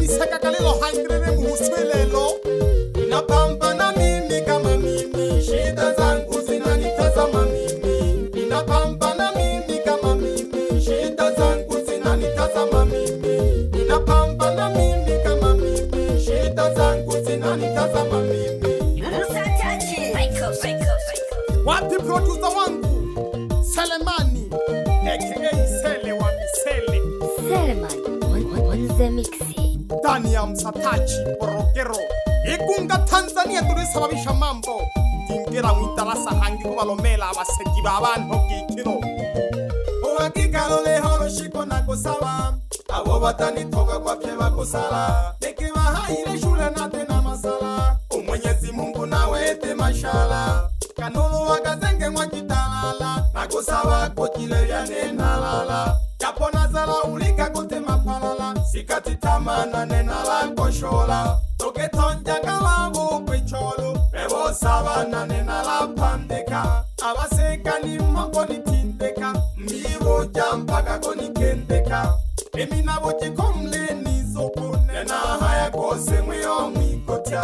niseka kalilo hangirere muhuswelelo. Ninapambana mimi kama mimi, shida zangu zinanitazama mimi. Ninapambana mimi kama mimi, shida zangu zinanitazama mimi. Ninapambana mimi kama mimi, shida zangu zinanitazama mimi. Wapi producer wangu Selemani aka Sele wa Misele on the mixi. ndani ya Msatachi Borogero Igunga Tanzania tulisababisha mambo tingira mwitarasa hangi kubalomela abasegi b'abantu bw'ikiro. Uhakika loleho rushiko nagusaba, abo batanitoka kwapye bagusala. Nikibahaire shule na tena masala, Mwenyezi Mungu nawe ete mashala. Kanulu wakazenge mwajitalala, nagusaba kukile vya nenalala. Japo nazala ulika kutema palala, sikati tamana nenala koshola. Toke tonjanga wabu kwicholo, ebo saba na nenala pandeka. Abaseka ni moko ni tindeka, miwo jampaka koni kendeka. Emina boche komle ni zoko, nena haya kose mwiyo mwikotya.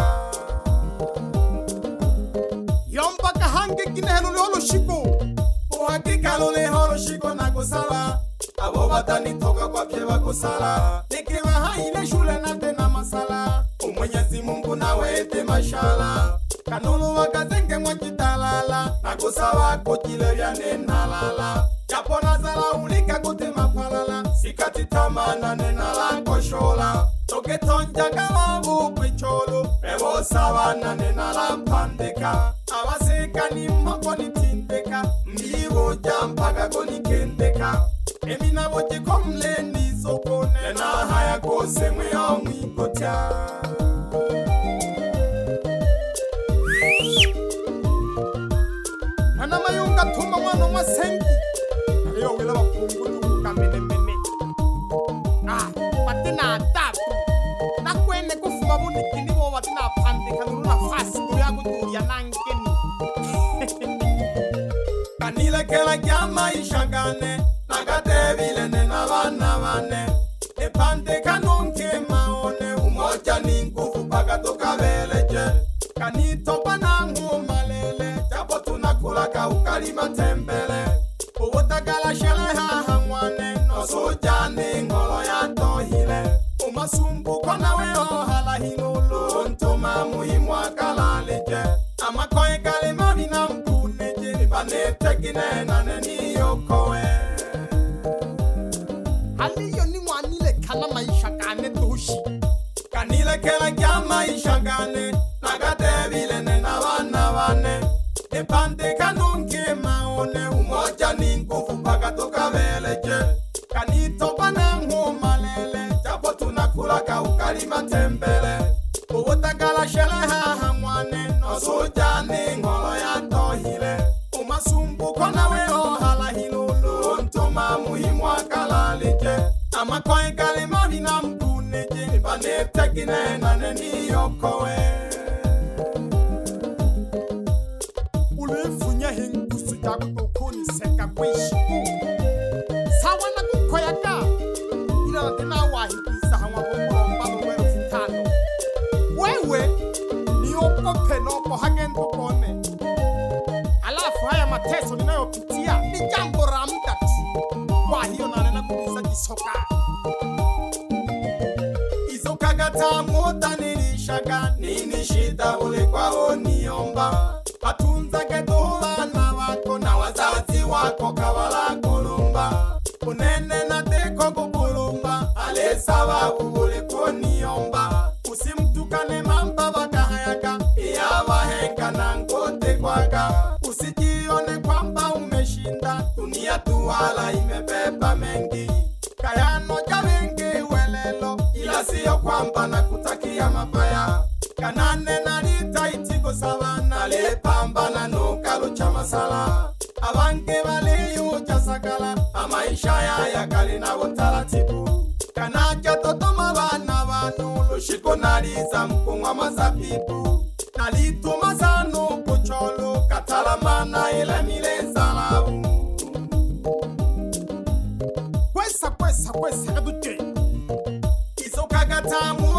Yomba kahange kinehelo lolo shiko. Uhakika loleho rushiko nagusaba, abo batanitoka kwapye bagusala. Nikibahaire shule na tena masala, Mwenyezi Mungu nawe ete mashala. Kanulu wakazenge mwajitalala, nagusaba kukile vya nenalala. Japo nazala ulika kutema palala, sikati tamana nenala koshola. Toke tonjanga wabu kwicholo, ebo saba na nenala pandeka. Abaseka ni moko ni tindeka, mbibo jampaka koni kendeka. Emina boche komle ni zoko, nena haya kose mwiyo mwikotya. Ana mayunga tuma mwana mwa sengi naliyo wila wakungu tukuka mene mene. Patina ataku nakwene kufuma buniki nibo watina pandeka nuruna fasi kuyagu tuya nangeni. Kanile kela kyama ishagane, nagatebile nena bana bane. Epande kanonke maone, umoja ni nguvu paka tukabeleje. Kanitopa na ngumalele, japo tunakulaka ukalima tembele. Uwotagala sheleha hamwane, nosojani ngolo ya tohile. Umasumbuko nawe ohala hinulu, ntoma muhimu akalaleje. Amakoe kalima vina mkuneje, nibanetekine nane niyokowe. Aliyo ni mwanile kana maisha kane tushi. Kanile kela kyama ishagane, nagatebile nena bana bane. Epande kanonke maone, umoja ni nguvu paka tukabeleje. Kanitopa na ngumalele, japo tunakulaka ukalima tembele. Uwotagala sheleha hamwane, nosojani ngolo ya tohile. Umasumbuko nawe ohala hinulu, ntoma muhimu akalalije. Amakoe kalima vina mkuneje, nibanetekine nane niyokowe. Ulifunya hingusu jakutokuni seka kwishiku. Sawa na kukoyaka ila natina wahibisa hawa kukulomba mwero futano. Wewe ni opo penoko hagendo kone. Alafu haya mateso ninayopitia ni jambo la muda tu. Kwa hiyo nanena kubisa kisoka. Izoka gata muda nilishaga, nini shida ulikuwa uniomba. Patunza gedola na wako na wazazi wako kawala kulumba. Unene na teko kukulumba, ale sababu ulikuwa niomba. Usimtukane mamba wakahayaka, iya wahenga na ngote kwaka. Usijione kwamba umeshinda, dunia tuwala imebeba mengi. Kayano jawengi welelo, ila siyo kwamba nakutakia mabaya. Kanane nalita itigo sawa, nalepambana nukalo cha masala. Abange waliyuja sakala, amaisha ya kali na utaratibu. Kanaja totoma bana banu, lushiko naliza mkungwa mazabibu. Nalituma zanu kucholo, katalamana ila mileza labu. Kwesa kadute. Izoka gatamu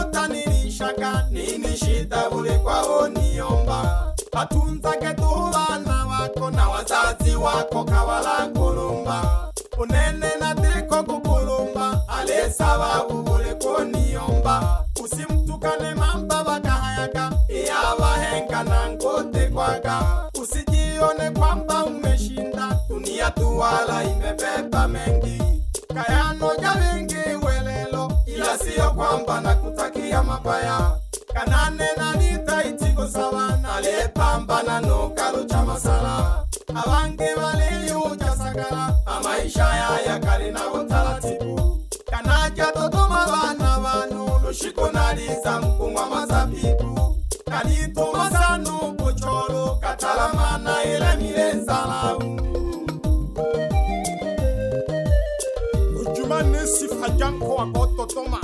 batunzage tuhubana wako na wazazi wako kabala kulumba unene na diko kukulumba ale sababu ule koniomba usimtukane mamba bakahayaga iyabahenga na ngote kwaga usijione kwamba umeshinda dunia tuwala imebeba mengi kayano ja wengi welelo ila siyo kwamba nakutakia mabaya kanane na nitaitiko sawana aliyepambana nokalo cha masala abange waliyuja sagala amaisha ya kari na utaratibu kanaja dodoma bana banu lushiko naliza mkungwa mazabibu kanituma sanu pocholo katalamana ile milenzalau ujumane sifajanko wakototoma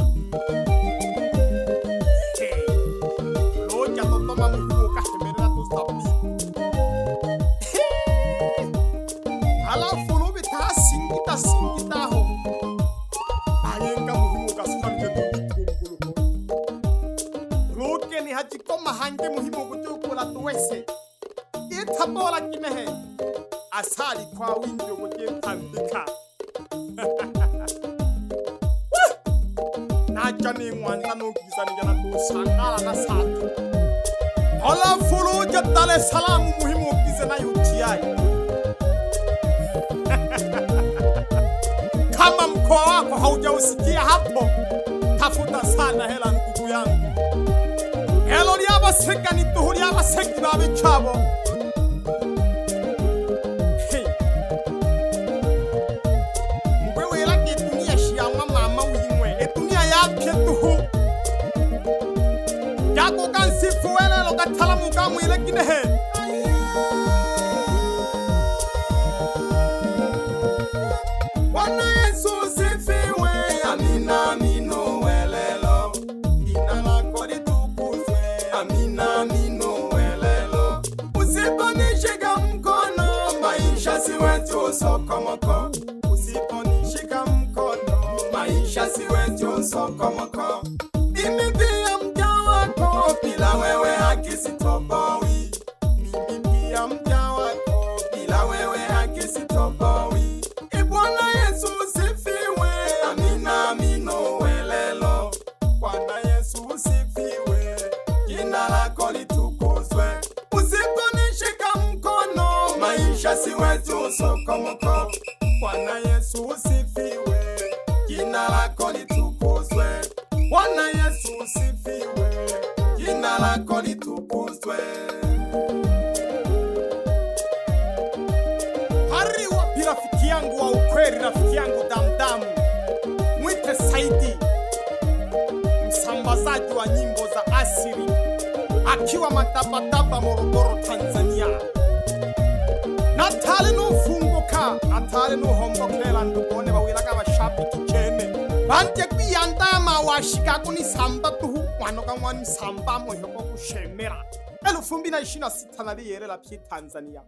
loja totoma muhimu kahemerera tuzabibu alafu lubita singitaho ayenga muhimu kasukamje tubikungulu luke ni hajikoma hange muhimu kutukula tuwese itabola kinehe asali kwa wingi kujentambika najani mwanza nukizani jana kusangala na satu alafu luja Dar es Salaam muhimu kize na UTI kama mkoa wako haujausikia hapo tafuta sana hela ndugu yangu helo lyabasega nituhu lyabasegi babicabo mgwe wela gitunia shiyamwa mama wimwe etunia yapye tuhu yago gansifu welelo gatalamu gamwile ginehe sokomoko usiponishika mkono maisha siwetu sokomoko mimi pia mja wako bila wewe haki sitobowi mimi pia mja wako bila wewe haki sitobowi Bwana Yesu usifiwe amina amino welelo Bwana Yesu usifiwe jina lako litukuzwe usiponishika mkono maisha siwetu sokomoko Bwana Yesu usifiwe jina lako litukuzwe Bwana Yesu usifiwe jina lako litukuzwe hari wapi rafiki yangu wa ukweli rafiki yangu damdamu mwite Saidi msambazaji wa nyimbo za asili akiwa Matabataba Morogoro Tanzania natale nufunguka natale nuhombokela ndubone bawilaga bashabiki chene banje kwiyandama washikago ni samba tuhu mwanoga mwani samba moyo ko gushemera 2026 nari yerera pye Tanzania.